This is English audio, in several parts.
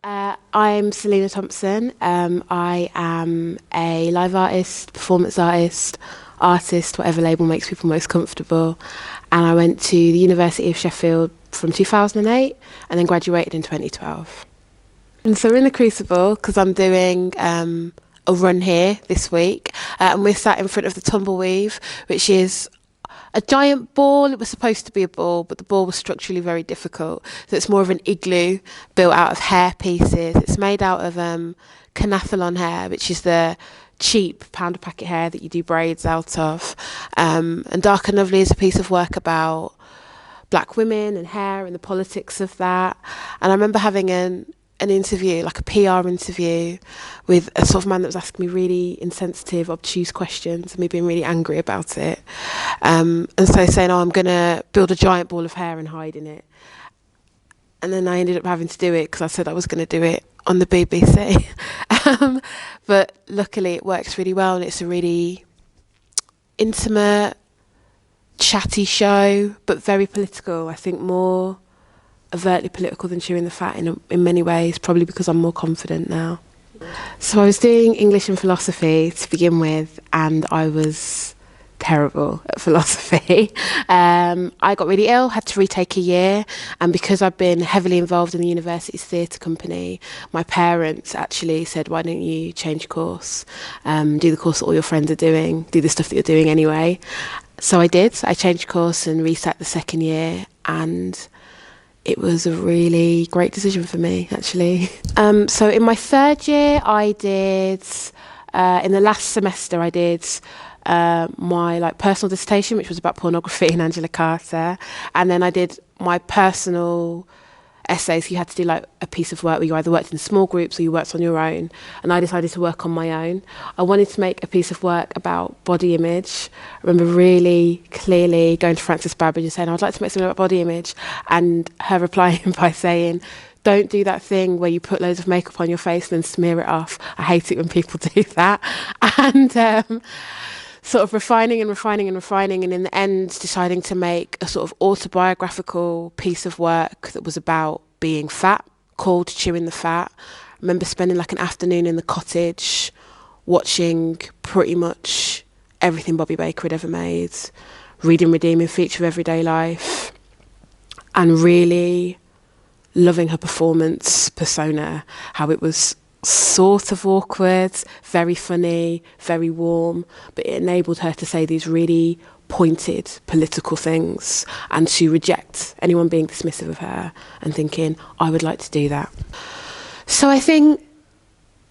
I'm Selina Thompson. I am a live artist, performance artist, whatever label makes people most comfortable. And I went to the University of Sheffield from 2008 and then graduated in 2012. And so we're in the Crucible because I'm doing a run here this week. And we're sat in front of the Tumbleweave, which is a giant ball. It was supposed to be a ball, but the ball was structurally very difficult. So it's more of an igloo built out of hair pieces. It's made out of canathlon hair, which is the cheap pounder packet hair that you do braids out of. And Dark and Lovely is a piece of work about black women and hair and the politics of that. And I remember having an interview, like a PR interview, with a sort of man that was asking me really insensitive, obtuse questions, and me being really angry about it. And so saying, oh, I'm going to build a giant ball of hair and hide in it. And then I ended up having to do it because I said I was going to do it on the BBC. But luckily it works really well, and it's a really intimate, chatty show, but very political. I think more overtly political than Chewing the Fat in many ways, probably because I'm more confident now. So I was doing English and philosophy to begin with, and I was terrible at philosophy. I got really ill, had to retake a year, and because I've been heavily involved in the university's theatre company, my parents actually said, why don't you change course, do the course that all your friends are doing, do the stuff that you're doing anyway. So I did. I changed course and resat the second year, and it was a really great decision for me, actually. So in my third year, I did, in the last semester, I did my personal dissertation, which was about pornography and Angela Carter. And then I did my personal essays. You had to do a piece of work where you either worked in small groups or you worked on your own. And I decided to work on my own. I wanted to make a piece of work about body image. I remember really clearly going to Frances Babbage and saying, I'd like to make something about body image. And her replying by saying, don't do that thing where you put loads of makeup on your face and then smear it off. I hate it when people do that. And sort of refining, and in the end deciding to make a sort of autobiographical piece of work that was about being fat, called Chewing the Fat. I remember spending an afternoon in the cottage watching pretty much everything Bobby Baker had ever made, reading Redeeming Feature of Everyday Life, and really loving her performance persona, how it was sort of awkward, very funny, very warm, but it enabled her to say these really pointed political things and to reject anyone being dismissive of her and thinking, I would like to do that. So I think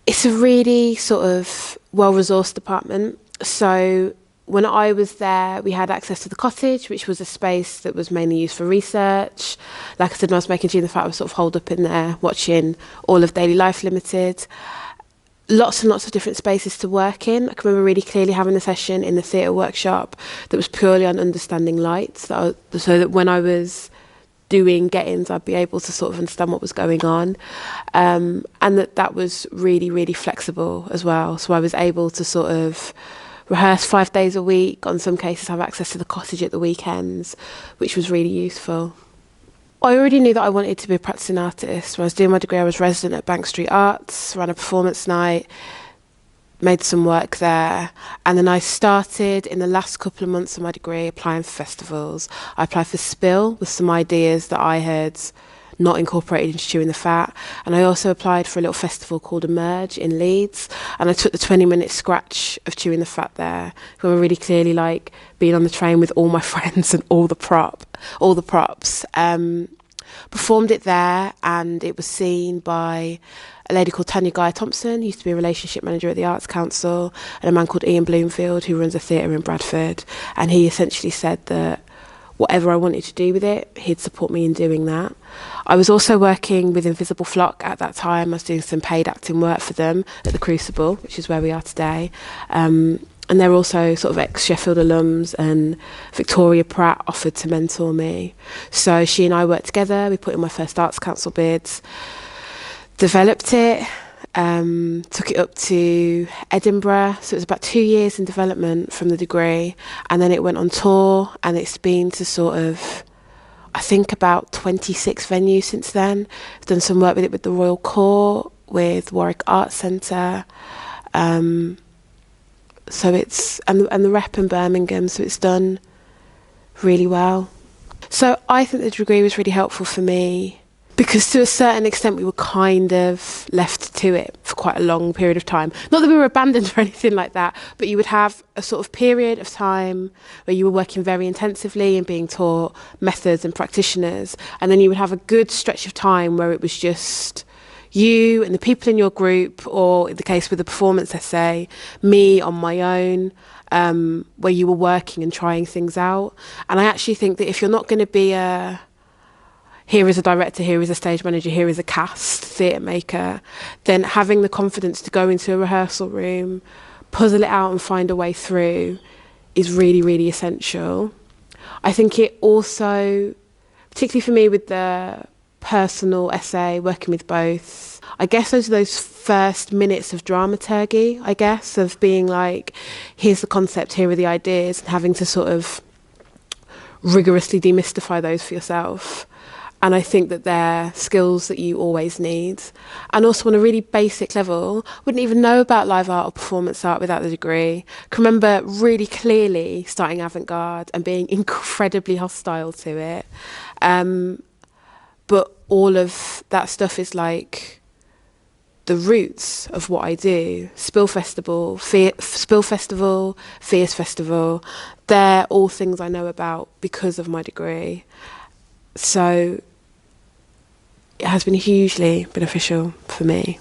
it's a really sort of well-resourced department. So when I was there, we had access to the cottage, which was a space that was mainly used for research. Like I said, when I was making Chewing the Fat, I was sort of holed up in there watching all of Daily Life Limited. Lots and lots of different spaces to work in. I can remember really clearly having a session in the theatre workshop that was purely on understanding light, so that when I was doing get-ins, I'd be able to sort of understand what was going on. And that was really, really flexible as well. So I was able to sort of rehearse 5 days a week, on some cases have access to the cottage at the weekends, which was really useful. I already knew that I wanted to be a practicing artist. When I was doing my degree, I was resident at Bank Street Arts, ran a performance night, made some work there, and then I started in the last couple of months of my degree applying for festivals. I applied for Spill with some ideas that I had not incorporated into Chewing the Fat, and I also applied for a little festival called Emerge in Leeds, and I took the 20-minute scratch of Chewing the Fat there. I remember really clearly being on the train with all my friends and all the props. Performed it there, and it was seen by a lady called Thompson, who used to be a relationship manager at the Arts Council, and a man called Ian Bloomfield, who runs a theatre in Bradford. And he essentially said that whatever I wanted to do with it, he'd support me in doing that. I was also working with Invisible Flock at that time. I was doing some paid acting work for them at the Crucible, which is where we are today. And they're also sort of ex-Sheffield alums, and Victoria Pratt offered to mentor me. So she and I worked together. We put in my first Arts Council bids, developed it, took it up to Edinburgh. So it was about 2 years in development from the degree. And then it went on tour, and it's been to sort of I think about 26 venues since then. I've done some work with it with the Royal Court, with Warwick Arts Centre. So it's, and the rep in Birmingham, so it's done really well. So I think the degree was really helpful for me because to a certain extent we were kind of left to it for quite a long period of time. Not that we were abandoned or anything like that, but you would have a sort of period of time where you were working very intensively and being taught methods and practitioners, and then you would have a good stretch of time where it was just you and the people in your group, or in the case with the performance essay, me on my own, where you were working and trying things out. And I actually think that if you're not going to be here is a director, here is a stage manager, here is a cast theatre maker, then having the confidence to go into a rehearsal room, puzzle it out and find a way through is really, really essential. I think it also, particularly for me with the personal essay, working with both, I guess those first minutes of dramaturgy, I guess, of being like, here's the concept, here are the ideas, and having to sort of rigorously demystify those for yourself. And I think that they're skills that you always need. And also on a really basic level, wouldn't even know about live art or performance art without the degree. Can remember really clearly starting avant-garde and being incredibly hostile to it. But all of that stuff is like the roots of what I do. Spill Festival, Fierce Festival, they're all things I know about because of my degree. So it has been hugely beneficial for me.